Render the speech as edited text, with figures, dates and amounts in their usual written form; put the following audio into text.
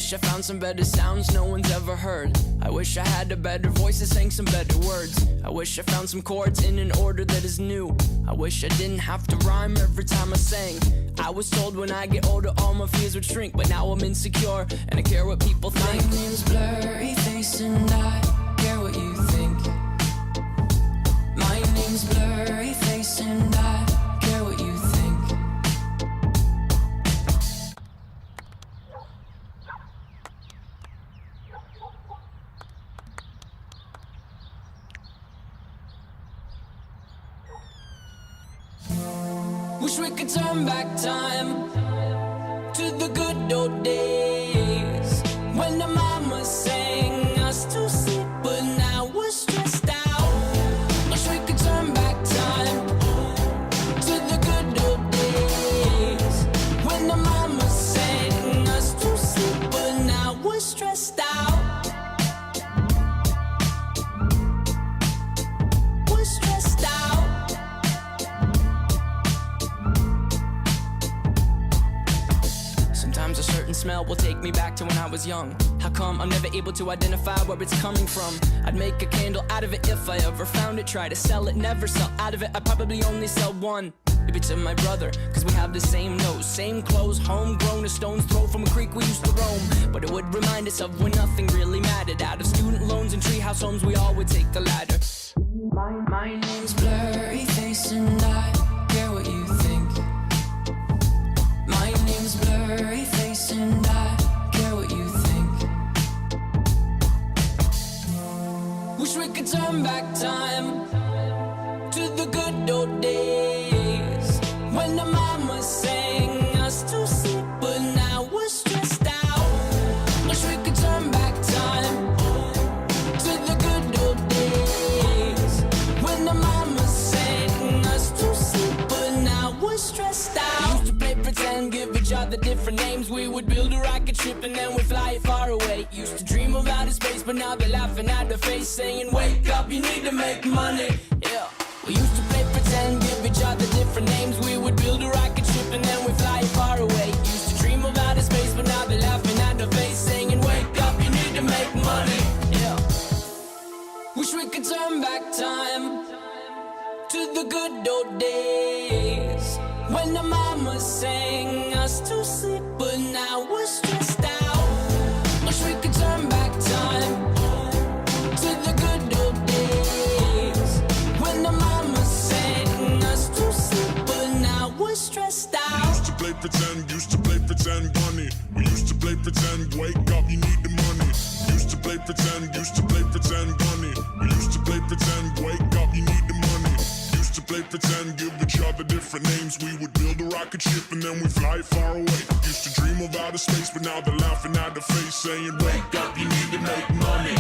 wish I found some better sounds no one's ever heard. I wish I had a better voice that sang some better words. I wish I found some chords in an order that is new. I wish I didn't have to rhyme every time I sang. I was told when I get older all my fears would shrink, but now I'm insecure and I care what people think. My name's Blurry Face and I care what you think. My name's Blurry Face and I care what you think. Wish we could turn back time to the good old days when the mama sang us to sleep, but now we're stressed out. Wish we could turn back time to the good old days when the mama sang us to sleep, but now we're stressed out. We're stressed out. Sometimes a certain smell will take me back to when I was young. How come I'm never able to identify where it's coming from? I'd make a candle out of it if I ever found it. Try to sell it, never sell out of it. I'd probably only sell one. Maybe to my brother, cause we have the same nose, same clothes, homegrown, a stone's throw from a creek we used to roam. But it would remind us of when nothing really mattered. Out of student loans and treehouse homes, we all would take the ladder. My name's Blurry Face and I care what you think. My name's Blurry Face and I care what you think. Wish we could turn back time to the good old days when the mama sang us to sleep, but now we're stressed out. Wish we could turn back time to the good old days when the mama sang us to sleep, but now we're stressed out. Used to play pretend, give each other different names. We would build a rocket ship and then we'd fly far away. Used to dream of outer space, but now they're laughing at the face, saying wake up, you need to make money. Yeah. We used to play pretend, give each other different names. We would build a rocket ship and then we'd fly far away. Used to dream of outer space, but now they're laughing at the face, saying wake up, you need to make money. Yeah. Wish we could turn back time to the good old days when the mama sang us to sleep, but now we're stressed out. Wish we could turn back time to the good old days when the mama sang us to sleep, but now we're stressed out. Used to play pretend, bunny. We used to play pretend, wake up, you need the money. Used to play pretend, bunny. We used to play pretend, wake up, you need the money. Used to play pretend, give each other different names. We would build a rocket ship and then we fly far away. Used to dream of outer space, but now they're laughing at the face, saying wake up, you need to make money.